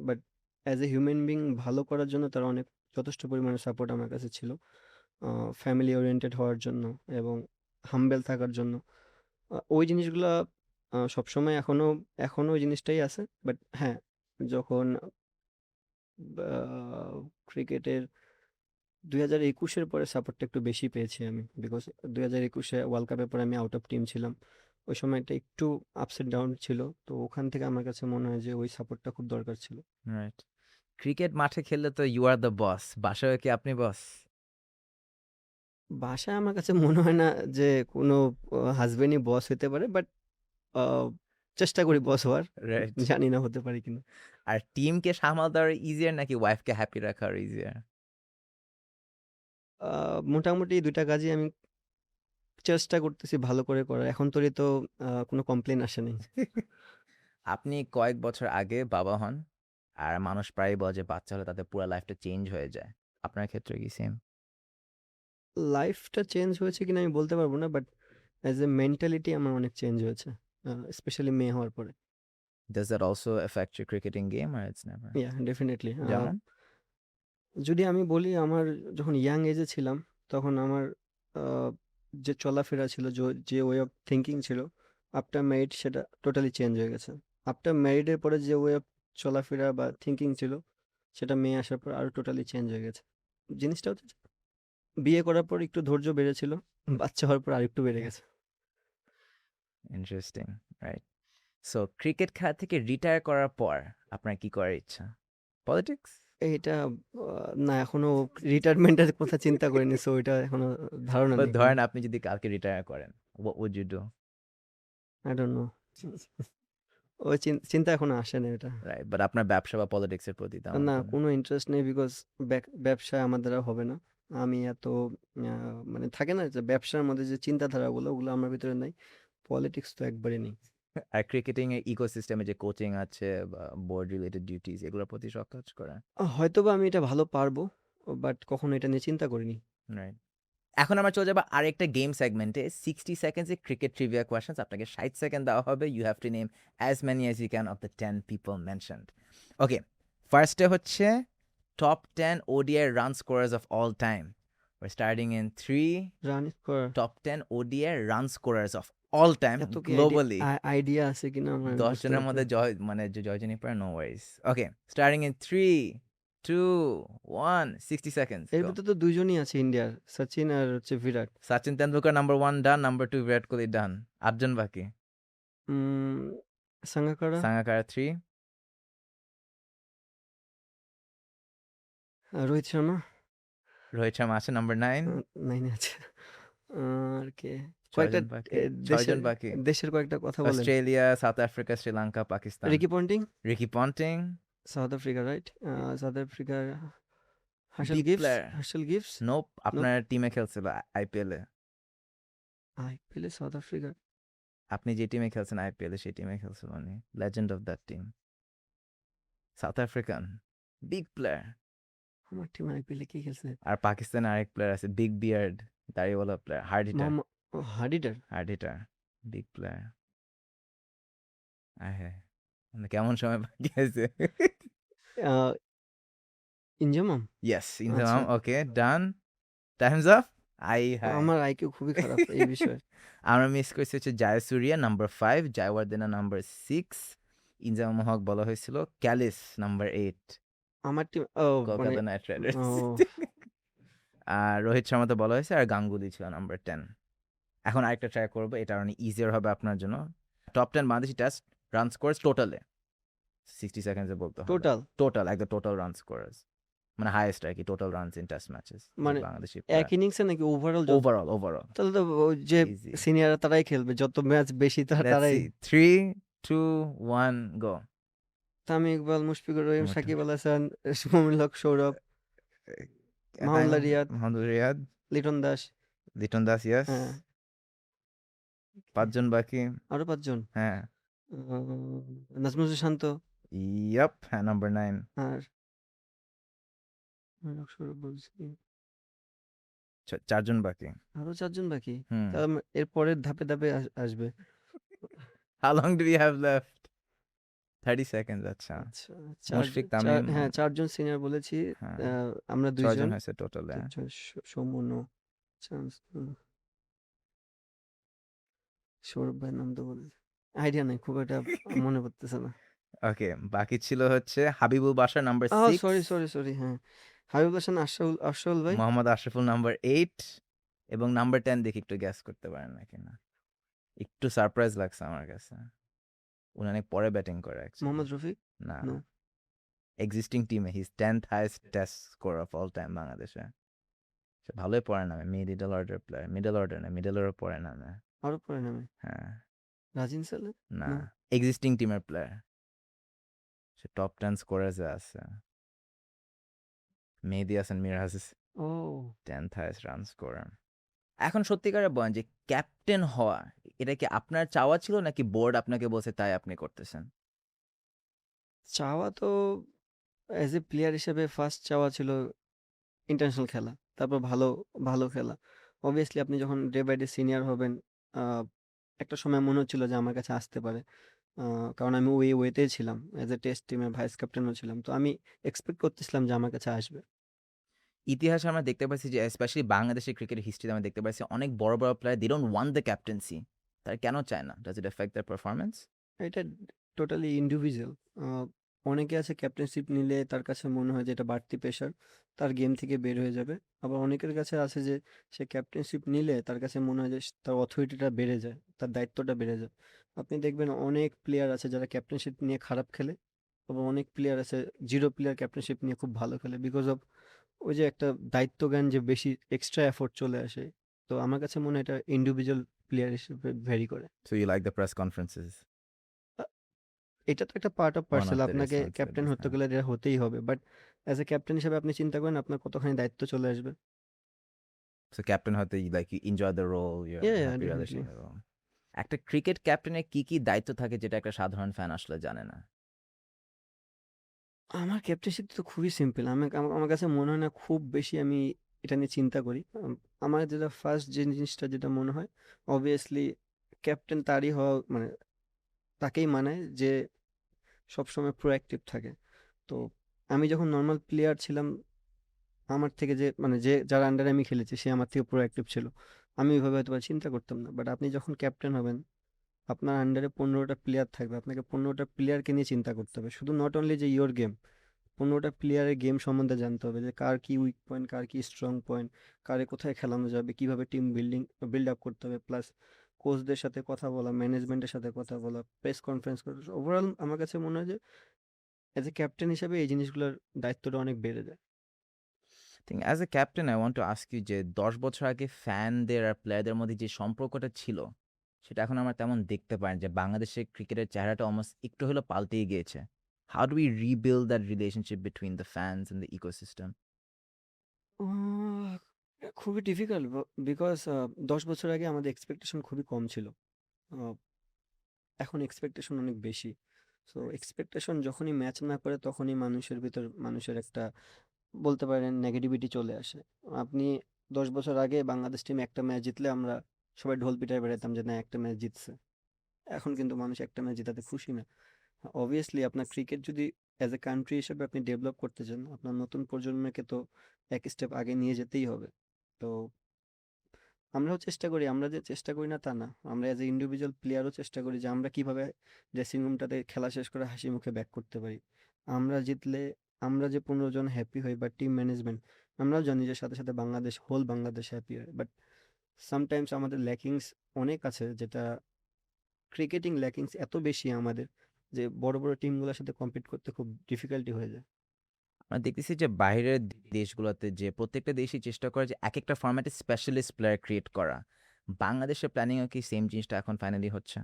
but as a human being ভালো করার জন্য তার অনেক যথেষ্ট পরিমাণে সাপোর্ট আমার কাছে ছিল, ফ্যামিলি ওরিয়েন্টেড হওয়ার জন্য এবং হাম্বেল থাকার জন্য। ওই জিনিসগুলা সবসময় এখনো এখনো ওই জিনিসটাই আছে, বাট হ্যাঁ, যখন ক্রিকেটের 2021-এর পরে সাপোর্টটা একটু বেশি পেয়েছি আমি, বিকজ 2021-এ ওয়ার্ল্ড কাপের পরে আমি আউট অফ টিম ছিলাম। ওই সময়টা একটু আপস এন্ড ডাউন ছিল, তো ওখান থেকে আমার কাছে মনে হয় যে ওই সাপোর্টটা খুব দরকার ছিল। রাইট। ক্রিকেট মাঠে খেললে তো ইউ আর দ্য বস, বাসায় কি আপনি বস? বাসায় আমার কাছে মনে হয় না যে কোনো হাজবেন্ডই বস হতে পারে, বাট চেষ্টা করি বস হওয়ার, রাইট। জানি না হতে পারি কিনা। আর টিমকে সামাল দেওয়ার ইজিয়ার নাকি ওয়াইফকে হ্যাপি রাখার ইজিয়ার? মোটামুটি দুইটা কাজই আমি চেষ্টা করতেছি ভালো করে করার, এখন তোরই তো কোনো কমপ্লেন আসেনি। আপনি কয়েক বছর আগে বাবা হন, আর মানুষ প্রায়ই বলে যে বাচ্চা হলে তাদের পুরো লাইফটা চেঞ্জ হয়ে যায়। আপনার ক্ষেত্রে কি সেম? লাইফটা চেঞ্জ হয়েছে কিনা আমি বলতে পারবো না, বাট অ্যাজ এ মেন্টালিটি আমার অনেক চেঞ্জ হয়েছে, স্পেশালি মেয়ে হওয়ার পরে। Does that also affect your cricketing game or it's never? Yeah, definitely. যেমন? যদি আমি বলি, আমার যখন ইয়াং এজে ছিলাম, তখন আমার আহ, যে চলাফেরা ছিল, যে ওয়ে অফ থিঙ্কিং ছিল, আফটার ম্যারিড সেটা টোটালি চেঞ্জ হয়ে গেছে। আফটার ম্যারিডের পরে যে ওয়ে অফ চলাফেরা বা থিঙ্কিং ছিল, সেটা মেয়ে আসার পর আরো টোটালি চেঞ্জ হয়ে গেছে। জিনিসটা হচ্ছে যে, বিয়ে করার পর একটু ধৈর্য বেড়েছিল, বাচ্চা হওয়ার পর আরেকটু বেড়ে গেছে। Interesting, right. সো ক্রিকেট খেলা থেকে রিটায়ার করার পর আপনার কি করার ইচ্ছা? পলিটিক্স? এইটা না, এখনো রিটায়ারমেন্টের কথা চিন্তা করিনি, সো ওইটা এখনো ধারণা বাট নেই কোনো। ধরেন আপনি যদি কালকে রিটায়ার করেন, what would you do? I don't know, ওই চিন্তা এখনো আসে না এটা। রাইট, বাট আপনার ব্যবসা বা পলিটিক্সের প্রতি তেমন না, কোনো? কোনো ইন্টারেস্ট নেই, বিকজ ব্যবসায় আমার দ্বারা হবে না। আমি এত মানে থাকে না যে ব্যবসার মধ্যে যে চিন্তাধারাগুলো, ওগুলো আমার ভিতরে নাই। পলিটিক্স তো একবারে নেই। আর ক্রিকেটিং এর ইকোসিস্টেমে যে কোচিং আছে বা বোর্ড রিলেটেড ডিউটিস, এগুলোর প্রতি শখ কাজ করে? হয়তোবা আমি এটা ভালো পারবো, বাট কখনো এটা নিয়ে চিন্তা করিনি। রাইট। এখন আমরা চলে যাবো আরেকটা গেম সেগমেন্টে। 60 সেকেন্ডসে ক্রিকেট ট্রিভিয়া কোয়েশ্চেন্স। আপনাকে 60 সেকেন্ড দেওয়া হবে। You have to name as many as you can of the 10 people mentioned. Okay, ফার্স্টে হচ্ছে top 10 ODI run scorers of all time. We're starting in 3. Run scorer Top 10 ODI run scorers of all time এত কি globally. আইডিয়া আছে কিনা আমার 10 বুঝতে জনের পারছি মধ্যে না। মানে যে জয়জনী পারে, no worries. Okay, starting in 3, 2, 1, 60 seconds. এর Go. ভিতরে তো দুইজনই আছে ইন্ডিয়ার, সচিন আর হচ্ছে বিরাট। Sachin Tendulkar number 1 done, number 2 Virat Kohli done. 8 জন বাকি। উম, Sangakkara, Sangakkara 3, Rohit Sharma, Rohit Sharma আছে number 9, 9 আছে। আর কে, কয়েকটা ছয়জন বাকি, দেশের ছয়জন বাকি। দেশের কয়েকটা কথা বলেন। Australia, South Africa, Sri Lanka, Pakistan. Ricky Ponting, Ricky Ponting, South Africa, right? South আফ্রিকার big player. Herschelle Gibbs, nope, আপনার টিমে খেলছিল আইপিএল এ। আইপিএলে সাউথ আফ্রিকা। আপনি যে টিমে খেলছেন আইপিএল এ, সেই টিমে খেলছিল উনি। Legend of that team. South African, big player. আমার টিম আইপিএলে কে খেলছে? আর পাকিস্তানে আরেক প্লেয়ার আছে, বিগ বিয়ার্ড, দাড়িওয়ালা player, hard hitter. Mohammad hard hitter. Hard hitter, big player. হ্যাঁ, মানে কেমন সময় বাকি আছে? আহ, ইনজামাম। ইয়েস, আচ্ছা, Inzamam. Okay, done. Times up. Hi. আমার আইকিউ খুবই খারাপ এই বিষয়ে। আমরা মিস করছি হচ্ছে জায়সুরিয়া নাম্বার 5, জায়ওয়ার্দেনা নাম্বার 6, ইনজামাম হক বলা হয়েছিল, ক্যালিস নাম্বার 8, আমার টিম মানে কলকাতা নাইট রাইডার্স। ও, আর রোহিত শর্মা তো বলা হয়েছে, আর গাঙ্গুলি ছিল নাম্বার 10। এখন আরেকটা ট্রাই করবো, এটা অনেক ইজিয়ার হবে আপনার জন্য। Top 10 Bangladeshi test run scores টোটালে 60 সেকেন্ডসে বলতে হবে। টোটাল টোটাল, একদম টোটাল রান স্কোরস, মানে হাইয়েস্ট আর কি, total runs in test matches মানে বাংলাদেশি এক ইনিংসে নাকি ওভারঅল? ওভারঅল। তাহলে তো ওই যে ইজি। সিনিয়র তারাই খেলবে, যত ম্যাচ বেশি Let's তারাই। see. 3, 2, 1, go. তামিম ইকবাল, মুশফিকুর রহিম, মোটা- সাকিব আল হাসান, মুমিনুল হক, সৌরভ, মাহমুদুল্লাহ রিয়াদ, মাহমুদুল্লাহ রিয়াদ, লিটন দাস। লিটন দাস, ইয়েস। হ্যাঁ, 5 জন বাকি। আরো 5 জন। হ্যাঁ, নাজমুল শান্ত ইয়াপ, হ্যাঁ, নাম্বার 9। আর সৌরভ বলছি, 4 জন বাকি। আরো 4 জন বাকি। হুম। এর পরের ধাপে ধাপে আসবে। How long do we have left? 30 seconds, আচ্ছা। আচ্ছা, মুশফিক, তামিম। হ্যাঁ 4 জন সিনিয়র বলেছি। হ্যাঁ, আমরা 6 জন 2 জন। হয়েছে টোটালে। সৌম্য, চান্স, সৌরভ ভাইয়ের নাম তো বলে আইডিয়া নাই, খুব একটা মনে পড়তেছে না। ওকে, বাকি ছিল হচ্ছে হাবিবুল বাশার নাম্বার 6, সরি, হ্যাঁ, হাবিবুল হাসান, আশরাফুল ভাই। মোহাম্মদ আশরাফুল নাম্বার 8, এবং নাম্বার 10 দেখি একটু গ্যাস করতে পারেন নাকি না। একটু সারপ্রাইজ লাগছে আমার কাছে, উনি অনেক পরে ব্যাটিং করে actually। মোহাম্মদ রফিক। না, No. এক্সিস্টিং টিমে his 10th highest test score of all time বাংলাদেশে। সে ভালোই পরে নামে, middle order player, middle order না, মিডলেরও পরে নামে। আরো পরে নামে হ্যাঁ, রাজিন সালে। না, No. এক্সিস্টিং টিমের প্লেয়ার, সে টপ 10 স্কোরার্সে আছে। মেহেদী হাসান মিরাজ, ও 10th হাইয়েস্ট রান স্কোরার। এখন সত্যিকারে বলেন যে ক্যাপ্টেন হওয়া, এটা কি আপনার চাওয়া ছিল নাকি বোর্ড আপনাকে বলছে তাই আপনি করতেছেন? চাওয়া তো অ্যাজ এ প্লেয়ার হিসেবে ফার্স্ট চাওয়া ছিল ইন্টারন্যাশনাল খেলা, তারপর ভালো ভালো খেলা। অবভিয়াসলি আপনি যখন ডে বাই ডে সিনিয়র হবেন, একটা সময় মনে হচ্ছিল যে আমার কাছে আসতে পারে, কারণ আমি ওই ওয়েতেই ছিলাম, অ্যাজ এ টেস্ট টিমের ভাইস ক্যাপ্টেনও ছিলাম, তো আমি এক্সপেক্ট করতেছিলাম যে আমার কাছে আসবে। ইতিহাসে আমরা দেখতে পাচ্ছি যে স্পেশালি বাংলাদেশের ক্রিকেট হিস্ট্রিতে আমরা দেখতে পাচ্ছি অনেক বড় বড় player they don't want the captaincy. তারা কেন চায় না? Does it affect their performance? এটা টোটালি ইন্ডিভিজুয়াল। অনেকে আছে ক্যাপ্টেনশিপ নিলে তার কাছে মনে হয় যে এটা বাড়তি প্রেশার, তার গেম থেকে বের হয়ে যাবে। আবার অনেকের কাছে আছে যে সে ক্যাপ্টেনশিপ নিলে তার কাছে মনে হয় যে তার অথরিটিটা বেড়ে যায়, তার দায়িত্বটা বেড়ে যায়। আপনি দেখবেন অনেক প্লেয়ার আছে যারা ক্যাপ্টেনশিপ নিয়ে খারাপ খেলে, আবার অনেক প্লেয়ার আছে জিরো প্লেয়ার ক্যাপ্টেনশিপ নিয়ে খুব ভালো খেলে, বিকজ অফ ওই যে একটা দায়িত্বজ্ঞান যে বেশি এক্সট্রা এফোর্ট চলে আসে। তো আমার কাছে মনে হয় এটা ইন্ডিভিজুয়াল প্লেয়ার হিসেবে ভ্যারি করে। So you like the press conferences? এটা তো একটা part of One parcel, of the আপনাকে ক্যাপ্টেন responsibilities, হতে হ্যাঁ। গেলে এটা হতেই হবে, বাট অ্যাজ এ ক্যাপ্টেন হিসেবে আপনি চিন্তা করেন আপনার কতখানি দায়িত্ব চলে আসবে। সো ক্যাপ্টেন হতে like you enjoy the role, you are Yeah, happy relation definitely. The role. একটা ক্রিকেট ক্যাপ্টেনের কি কি দায়িত্ব থাকে যেটা একটা সাধারণ ফ্যান আসলে জানে না? আমার ক্যাপ্টেনশিপ তো খুবই সিম্পল। আমার কাছে মনে হয় না খুব বেশি আমি এটা নিয়ে চিন্তা করি। আমার যেটা ফার্স্ট যে জিনিসটা যেটা মনে হয়, অবভিয়াসলি ক্যাপ্টেন তারই হওয়া মানে তাকেই মানায় যে সবসময় প্রোঅ্যাক্টিভ থাকে। তো আমি যখন নর্মাল প্লেয়ার ছিলাম, আমার থেকে যে মানে যার আন্ডারে আমি খেলেছি সে আমার থেকে প্রোঅ্যাক্টিভ ছিল, আমি ওইভাবে হয়তো বা চিন্তা করতাম না। বাট আপনি যখন ক্যাপ্টেন হবেন, আপনার আন্ডারে 15টা প্লেয়ার থাকবে, আপনাকে 15টা প্লেয়ারকে নিয়ে চিন্তা করতে হবে, শুধু নট অনলি যে ইয়োর গেম, 15টা প্লেয়ারের গেম সম্বন্ধে জানতে হবে, যে কার কি উইক পয়েন্ট, কার কি স্ট্রং পয়েন্ট, কারে কোথায় খেলানো যাবে, কিভাবে টিম বিল্ড আপ করতে হবে, প্লাস কোচদের সাথে কথা বলা, ম্যানেজমেন্টের সাথে কথা বলা, প্রেস কনফারেন্স করা। ওভারঅল আমার কাছে মনে হয় যে অ্যাজ এ ক্যাপ্টেন হিসেবে এই জিনিসগুলোর দায়িত্বটা অনেক বেড়ে যায়। Think as a captain I want to ask you যে ১০ বছর আগে ফ্যানদের আর প্লেয়ারদের মধ্যে যে সম্পর্কটা ছিল, সেটা এখন আমরা তেমন দেখতে পাই না যে বাংলাদেশের ক্রিকেটের চেহারাটা অলমোস্ট একটু হলেও পাল্টেই গিয়েছে। How do we rebuild that relationship between the fans and the ecosystem? Ah, খুবই ডিফিকাল্ট বিকজ 10 বছর আগে আমাদের এক্সপেকটেশন খুবই কম ছিল। আহ, এখন এক্সপেকটেশন অনেক বেশি। সো এক্সপেকটেশন যখনই ম্যাচ না করে তখনই মানুষের ভিতর মানুষের একটা বলতে পারেন নেগেটিভিটি চলে আসে। আপনি 10 বছর আগে বাংলাদেশ টিম একটা ম্যাচ জিতলে আমরা সবাই ঢোল পিটায় বেড়াতাম যে না একটা ম্যাচ জিতছে। এখন কিন্তু মানুষ একটা ম্যাচ জেতাতে খুশি না। অবভিয়াসলি আপনার ক্রিকেট যদি অ্যাজ এ কান্ট্রি হিসেবে আপনি ডেভেলপ করতে চান, আপনার নতুন প্রজন্মকে তো এক স্টেপ আগে নিয়ে যেতেই হবে। তো আমরাও চেষ্টা করি, আমরা যে চেষ্টা করি না তা না। আমরা অ্যাজ এ ইন্ডিভিজুয়াল প্লেয়ারও চেষ্টা করি যে আমরা কিভাবে ড্রেসিং রুমটাতে খেলা শেষ করে হাসি মুখে ব্যাক করতে পারি। আমরা জিতলে আমরা যে ১৫ জন হ্যাপি হই বা টিম ম্যানেজমেন্ট, আমরাও জানি যে সাথে, সাথে বাংলাদেশ হোল বাংলাদেশ হ্যাপি হয়। বাট সামটাইমস আমাদের ল্যাকিংস অনেক আছে, যেটা ক্রিকেটিং ল্যাকিংস এত বেশি আমাদের যে বড়, বড় টিমগুলোর সাথে কম্পিট করতে খুব ডিফিকাল্টি হয়ে যায়। আমরা দেখতেছি যে বাইরের দেশগুলোতে যে প্রত্যেকটা দেশই চেষ্টা করে যে একেকটা ফরম্যাটে স্পেশালিস্ট প্লেয়ার ক্রিয়েট করা। বাংলাদেশের প্ল্যানিংও কি সেম জিনিসটা এখন ফাইনালি হচ্ছে?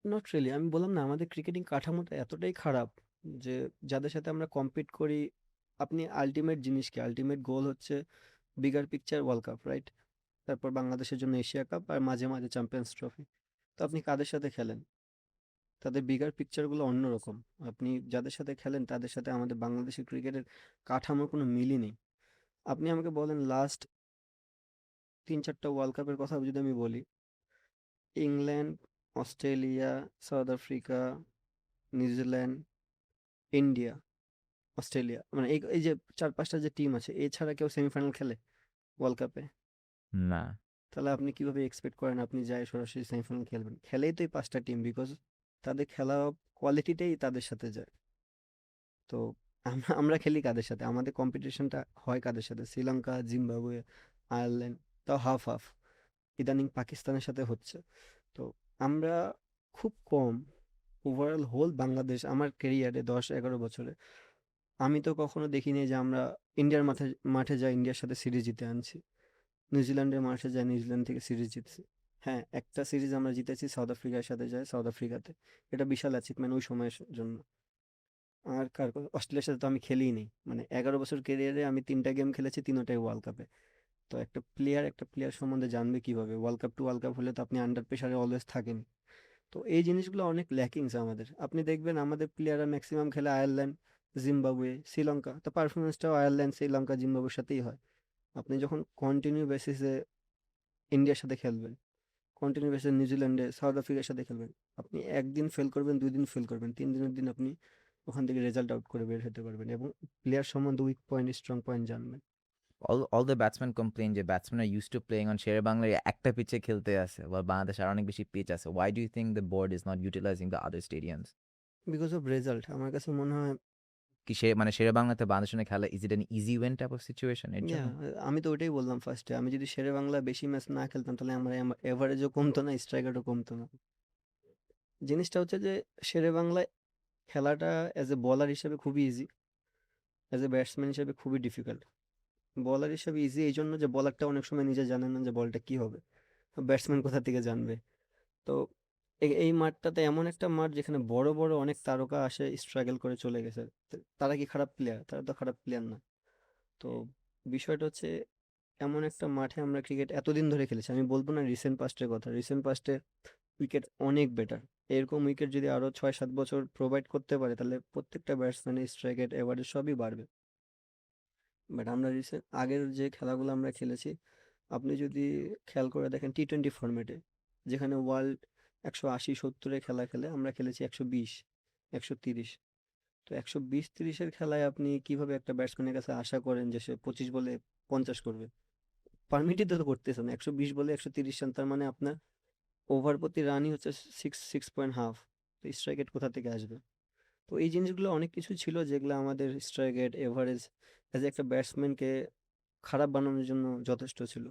Not really. আমি বললাম না আমাদের ক্রিকেটিং কাঠামোটা এতটাই খারাপ যে যাদের সাথে আমরা কম্পিট করি, আপনি আল্টিমেট জিনিস কি? আল্টিমেট গোল হচ্ছে bigger picture world cup, right? তারপর বাংলাদেশের জন্য এশিয়া কাপ আর মাঝে, মাঝে চ্যাম্পিয়ন্স ট্রফি। তো আপনি কাদের সাথে খেলেন? তাদের বিগার পিকচারগুলো অন্যরকম। আপনি যাদের সাথে খেলেন তাদের সাথে আমাদের বাংলাদেশের ক্রিকেটের কাঠামোর কোনো মিলই নেই। আপনি আমাকে বলেন লাস্ট ৩-৪টা ওয়ার্ল্ড কাপের কথা যদি আমি বলি, England, Australia, South Africa, New Zealand, India, Australia, মানে এই যে ৪-৫টা যে টিম আছে এছাড়া কেউ সেমিফাইনাল খেলে ওয়ার্ল্ড কাপে? না। তাহলে আপনি কিভাবে এক্সপেক্ট করেন আপনি যাই সরাসরি সেমিফাইনাল খেলবেন? খেলেই তো এই ৫টা টিম, বিকজ তাদের খেলা কোয়ালিটিটাই তাদের সাথে যায়। তো আমরা খেলি কাদের সাথে? আমাদের কম্পিটিশনটা হয় কাদের সাথে? শ্রীলঙ্কা, জিম্বাবুয়ে, আয়ারল্যান্ড, তাও হাফ হাফ। ইদানিং পাকিস্তানের সাথে হচ্ছে। তো আমরা খুব কম ওভারঅল হোল বাংলাদেশ আমার ক্যারিয়ারে ১০-১১ বছরে আমি তো কখনো দেখিনি যে আমরা ইন্ডিয়ার মাঠে মাঠে যাই ইন্ডিয়ার সাথে সিরিজ জিতে আনছি। নিউজিল্যান্ডের মাঠে যাই নিউজিল্যান্ড থেকে সিরিজ জিতছি। হ্যাঁ, একটা সিরিজ আমরা জিতেছি সাউথ আফ্রিকার সাথে যাই সাউথ আফ্রিকাতে। এটা বিশাল অ্যাচিভমেন্ট ওই সময়ের জন্য। আর অস্ট্রেলিয়ার সাথে তো আমি খেলিই নি। মানে ১১ বছর ক্যারিয়ারে আমি ৩টা গেম খেলেছি ৩টাই ওয়ার্ল্ড কাপে। তো একটা প্লেয়ার সম্বন্ধে জানবে কিভাবে? World cup to world cup হলে তো আপনি আন্ডার প্রেশারে অলওয়েজ থাকেন। তো এই জিনিসগুলো অনেক ল্যাকিংস আমাদের। আপনি দেখবেন আমাদের প্লেয়াররা ম্যাক্সিমাম খেলে আয়ারল্যান্ড, জিম্বাবুয়ে, শ্রীলঙ্কা। তো পারফরম্যান্সটাও আয়ারল্যান্ড, শ্রীলঙ্কা, জিম্বাবুয়ের সাথেই হয়। আপনি যখন কন্টিনিউ বেসিসে ইন্ডিয়ার সাথে খেলবেন, কন্টিনিউ বেসিসে নিউজিল্যান্ডে, সাউথ আফ্রিকার সাথে খেলবেন, আপনি ১ দিন ফেল করবেন, ২ দিন ফেল করবেন, ৩ দিনের দিন আপনি ওখান থেকে রেজাল্ট আউট করে বের হতে পারবেন এবং প্লেয়ার সম্বন্ধে উইক পয়েন্ট, স্ট্রং পয়েন্ট জানবেন। all the batsmen complain যে batsmen are used to playing on শেরেবাংলার একটা পিচে খেলতে আছে, while বাংলাদেশে আরো অনেক বেশি পিচ আছে। Why do you think the board is not utilizing the other stadiums? Because of result আমার কাছে মনে হয় কি মানে শেরেবাংলাতে বাংলাদেশের সঙ্গে খেলা, is it an easy win type of situation এর ইয়া জন্য? আমি তো ওইটাই বললাম ফার্স্টে। আমি যদি শেরেবাংলা বেশি ম্যাচ না খেলতাম তাহলে আমার এভারেজও কমতো না, স্ট্রাইক রেটও কমতো না। জিনিসটা হচ্ছে যে শেরেবাংলায় খেলাটা অ্যাজ এ বলার হিসেবে খুবই ইজি, অ্যাজ এ ব্যাটসম্যান হিসেবে খুবই ডিফিকাল্ট। বলার হিসেবে ইজি এই জন্য যে বলারটা অনেক সময় নিজে জানে না যে বলটা কি হবে, ব্যাটসম্যান কোথা থেকে জানবে? তো এই মাঠটাতে এমন একটা মাঠ যেখানে বড় বড় অনেক তারকা আসে স্ট্রাগল করে চলে গেছে। তারা কি খারাপ প্লেয়ার? তারা তো খারাপ প্লেয়ার না। তো বিষয়টা হচ্ছে এমন একটা মাঠে আমরা ক্রিকেট এতদিন ধরে খেলেছি। আমি বলব না রিসেন্ট পাস্টের কথা। রিসেন্ট পাস্টে উইকেট অনেক বেটার। এরকম উইকেট যদি আরো ৬-৭ বছর প্রোভাইড করতে পারে তাহলে প্রত্যেকটা ব্যাটসম্যানের স্ট্রাইক রেট, এভারেজ সবই বাড়বে। বাট আমরা আগের যে খেলাগুলো আমরা খেলেছি, আপনি যদি খেয়াল করে দেখেন টি-টোয়েন্টি ফরম্যাটে যেখানে ওয়ার্ল্ড ১৮০-৭০ এ খেলা খেলে, আমরা খেলেছি ১২০, ১৩০। তো ১২০-৩০ এর খেলায় আপনি কিভাবে একটা ব্যাটসম্যানের কাছে আশা করেন যে সে ২৫ বলে ৫০ করবে? পারমিটই তো করতেছে না। ১২০ বলে ১৩০ রান, তার মানে আপনার ওভার প্রতি রানই হচ্ছে 6 পয়েন্ট হাফ। তো স্ট্রাইক রেট কোথা থেকে আসবে? তো এই জিনিসগুলো অনেক কিছু ছিল যেগুলো আমাদের স্ট্রাইক রেট, এভারেজ অ্যাজ একটা ব্যাটসম্যানকে খারাপ বানানোর জন্য যথেষ্ট ছিল।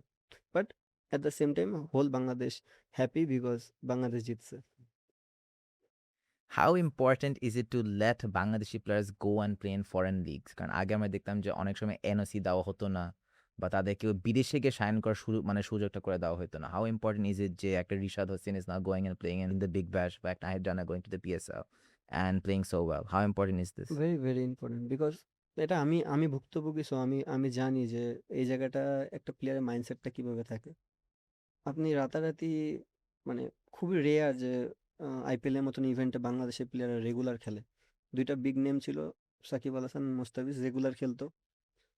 But at the same time whole Bangladesh happy because Bangladesh জিতছে। How important is it to let Bangladeshi players go and play in foreign leagues? কারণ আগে আমরা দেখতাম যে অনেক সময় এনওসি দেওয়া হতো না বা তাদেরকে বিদেশে গিয়ে সাইন করার সুযোগটা করে দেওয়া হতো না। How important is it যে একটা Rishad Hossain is now going and playing in the Big Bash বা একটা Nahid Rana going to the PSL and playing so well? How important is this? Very, very important because এটা আমি ভুক্তভোগী সো আমি জানি যে এই জায়গাটা একটা প্লেয়ারের মাইন্ডসেটটা কিভাবে থাকে। আপনি রাতারাতি মানে খুবই রেয়ার যে আইপিএল এর মতন ইভেন্টে বাংলাদেশের প্লেয়াররা রেগুলার খেলে। ২ টা বিগ নেম ছিল সাকিব আল হাসান, মোস্তাফিজ রেগুলার খেলতো।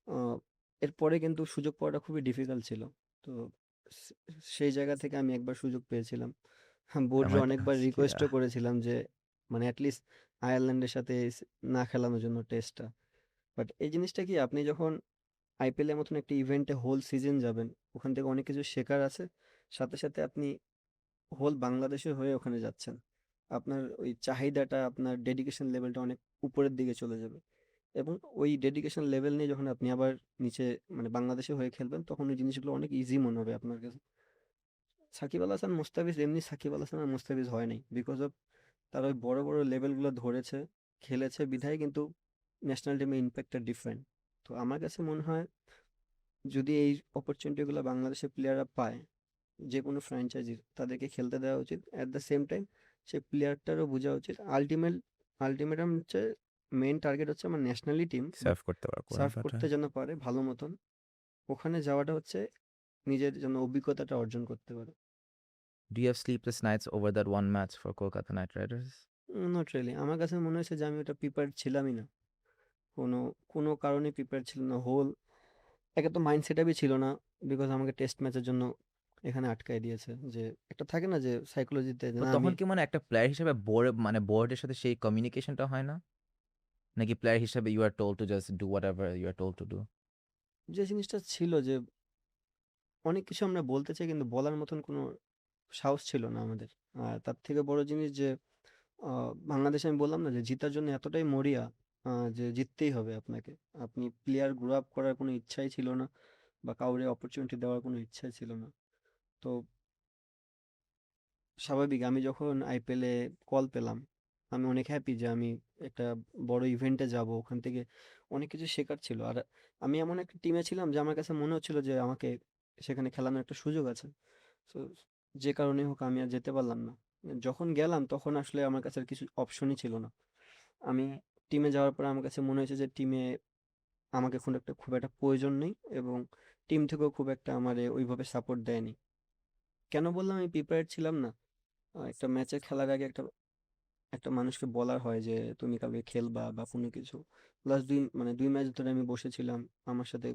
আ এরপরে কিন্তু সুযোগ পাওয়াটা খুবই ডিফিকাল্ট ছিল। তো সে সেই জায়গা থেকে আমি একবার সুযোগ পেয়েছিলাম। বোর্ডরে আমার অনেকবার আজকে রিকোয়েস্টও করেছিলাম যে মানে এট লিস্ট আয়ারল্যান্ডের সাথে না খেলানোর জন্য টেস্টটা। বাট এই জিনিসটা কি আপনি যখন আইপিএল এর মতন একটা ইভেন্টে হোল সিজন যাবেন, ওখান থেকে অনেক কিছু শেখার আছে। সাথে আপনি হোল বাংলাদেশের হয়ে ওখানে যাচ্ছেন। আপনার ওই চাহিদাটা, আপনার ডেডিকেশন লেভেলটা অনেক উপরের দিকে চলে যাবে। এবং ওই ডেডিকেশন লেভেল নিয়ে যখন আপনি আবার নিচে মানে বাংলাদেশের হয়ে খেলবেন, তখন ওই জিনিসগুলো অনেক ইজি মনে হবে আপনার কাছে। সাকিব আল হাসান, মুস্তাফিজ এমনি সাকিব আল হাসান আর মুস্তাফিজ হয় নাই। বিকজ অফ তারা ওই বড় লেভেলগুলো ধরেছে, খেলেছে বিধায় কিন্তু ন্যাশনাল টিমে ইমপ্যাক্টটা ডিফারেন্ট। তো আমার কাছে মনে হয় যদি এই অপরচুনিটিগুলো বাংলাদেশের প্লেয়াররা পায়, যেকোনো ফ্র্যাঞ্চাইজির তাদেরকে খেলতে দেওয়া উচিত। অ্যাট দ্য সেম টাইম সেই প্লেয়ারটারও বোঝা উচিত আল্টিমেটাম হচ্ছে মেইন টার্গেট হচ্ছে আমার ন্যাশনালি টিম, বাট সার্ভ করতে পারবো সার্ভ করতে যেন পারে ভালো মতন। ওখানে যাওয়াটা হচ্ছে নিজের জন্য অভিজ্ঞতাটা অর্জন করতে পারে। Do you have sleepless nights over that one match for Kolkata Knight Riders? Not really. আমার কাছে মনে হয়েছে যে আমি ওটা প্রিপেয়ার্ড ছিলামই না। কোনো কোনো কারণে প্রিপেয়ার্ড ছিলাম না। একে তো মাইন্ড সেটআপই ছিল না। বিকজ আমাকে টেস্ট ম্যাচের জন্য এখানে আটকায় দিয়েছে। যে একটা থাকে না যে সাইকোলজিতে যে তো না আমি তখন কি মানে একটা প্লেয়ার হিসেবে বোর্ডের সাথে সেই কমিউনিকেশনটা হয় না? নাকি প্লেয়ার হিসেবে you are told to just do whatever you are told to do? যে জিনিসটা ছিল যে অনেক কিছু আমরা বলতে চাই কিন্তু বলার মতন কোনো সাহস ছিল না আমাদের। আর তার থেকে বড় জিনিস যে বাংলাদেশে আমি বললাম না যে জিতার জন্য এতটাই মরিয়া যে জিততেই হবে আপনাকে। আপনি প্লেয়ার গ্রো আপ করার কোনো ইচ্ছাই ছিল না বা কাউরে অপরচুনিটি দেওয়ার কোনো ইচ্ছাই ছিল না। তো স্বাভাবিক আমি যখন আইপিএলে কল পেলাম, আমি অনেক হ্যাপি যে আমি একটা বড় ইভেন্টে যাবো। ওখান থেকে অনেক কিছু শেখার ছিল। আর আমি এমন একটা টিমে ছিলাম যে আমার কাছে মনে হচ্ছিল যে আমাকে সেখানে খেলানোর একটা সুযোগ আছে। সো যে কারণে হোক আমি আর যেতে পারলাম না। যখন গেলাম তখন আসলে আমার কাছে আর কিছু অপশনই ছিল না। আমি টিমে যাওয়ার পরে আমার কাছে মনে হয়েছে যে টিমে আমাকে খুব একটা প্রয়োজন নেই এবং টিম থেকেও খুব একটা আমারে ওইভাবে সাপোর্ট দেয়নি। কেন বললাম আমি প্রিপেয়ার্ড ছিলাম না? একটা ম্যাচে খেলার আগে একটা একটা মানুষকে বলার হয় যে তুমি কালকে খেলবা বা কোনো কিছু। লাস্ট ২ ম্যাচ ধরে আমি বসেছিলাম। আমার সাথে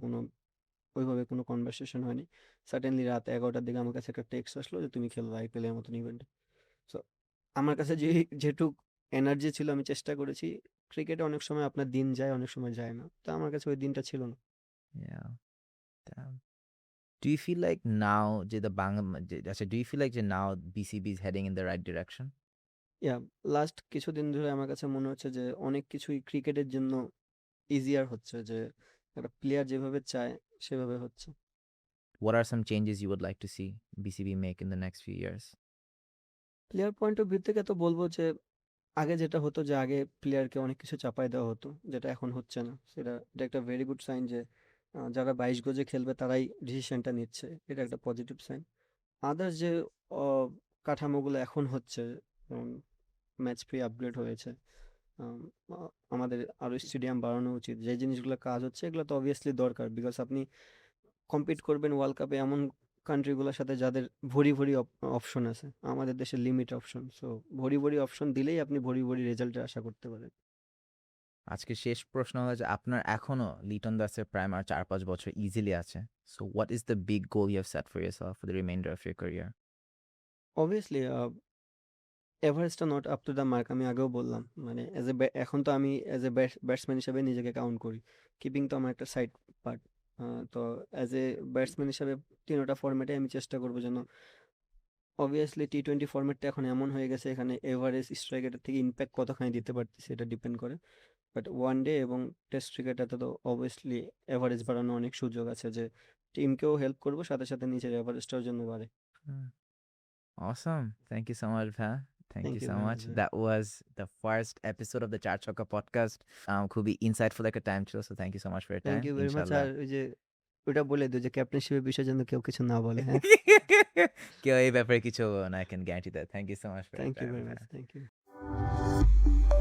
ওইভাবে কোনো কনভারসেশন হয়নি। সাডেনলি রাত ১১টার দিকে আমার কাছে একটা টেক্সট আসলো যে তুমি খেলবা আইপিএল এর মতন ইভেন্টে। সো আমার কাছে যেটুক এনার্জি ছিল আমি চেষ্টা করেছি। ক্রিকেটে অনেক সময় আপনার দিন যায়, অনেক সময় যায় না। তো আমার কাছে ওই দিনটা ছিল না। Yeah, damn. Do you feel like now যে the আচ্ছা, do you feel like যে now BCB is heading in the right direction? Yeah last কিছুদিন ধরে আমার কাছে মনে হচ্ছে যে অনেক কিছুই ক্রিকেটের জন্য ইজিয়ার হচ্ছে যে একটা প্লেয়ার যেভাবে চায় সেভাবে হচ্ছে। What are some changes you would like to see BCB make in the next few years? Player point of view থেকে তো বলব যে আগে যেটা হতো যে আগে প্লেয়ারকে অনেক কিছু চাপায় দেওয়া হতো, যেটা এখন হচ্ছে না। এটা একটা ভেরি গুড সাইন যে যারা ২২ গজে খেলবে তারাই ডিসিশনটা নিচ্ছে। এটা একটা পজিটিভ সাইন। আদার্স যে অ কাঠামোগুলো এখন হচ্ছে, যেমন ম্যাচ ফি আপগ্রেড হয়েছে। আম আ আমাদের আরো স্টেডিয়াম বাড়ানো উচিত। যে জিনিসগুলো কাজ হচ্ছে এগুলো তো অবভিয়াসলি দরকার। বিকজ আপনি কম্পিট করবেন ওয়ার্ল্ড কাপে এমন কান্ট্রিগুলোর সাথে যাদের ভরি অপশন আছে। আমাদের দেশে লিমিট অপশন। সো ভরি অপশন দিলেই আপনি ভরি রেজাল্টের আশা করতে পারেন। আজকে শেষ প্রশ্ন হলো যে আপনার এখনো লিটন দাসের প্রাইম আর ৪-৫ বছর ইজিলি আছে। So what is the big goal you have set for yourself for the remainder of your career? Obviously এভারেজটা not up to the mark আমি আগেও বললাম। মানে এখন তো আমি অ্যাজ এ ব্যাটসম্যান হিসেবে নিজেকে কাউন্ট করি। কিপিং তো আমার একটা সাইড পার্ট। তো অ্যাজ এ ব্যাটসম্যান হিসাবে ৩ টা ফরম্যাটে আমি চেষ্টা করব যেন অবভিয়াসলি টি-20 ফরম্যাটটা এখন এমন হয়ে গেছে এখানে এভারেজ স্ট্রাইক রেটের থেকে ইমপ্যাক্ট কতখানি দিতে পারতেছি এটা ডিপেন্ড করে। বাট ওয়ান ডে এবং টেস্ট ক্রিকেটাতে তো অবভিয়াসলি এভারেজ বাড়ানোর অনেক সুযোগ আছে যে টিমকেও হেল্প করব, সাথে নিজের এভারেজটাও যেন বাড়ে। Hmm. Awesome. Thank you so much, ভাইয়া। Thank thank you you so very much. Much ভাই। That was the first episode of the Char Chokka podcast. খুবই insightful একটা time ছিল. So thank you so much for your thank time. You very much. ইনশাআল্লাহ। আর ওই যে ওইটা বলে দিও যে ক্যাপ্টেনশিপের বিষয়ে যেন কেউ কিছু না বলে, হ্যাঁ? কেউ এই ব্যাপারে কিছু বলবে না, I can guarantee that. Thank you so much for your thank you time. Very ভাইয়া। মাচ। Thank you.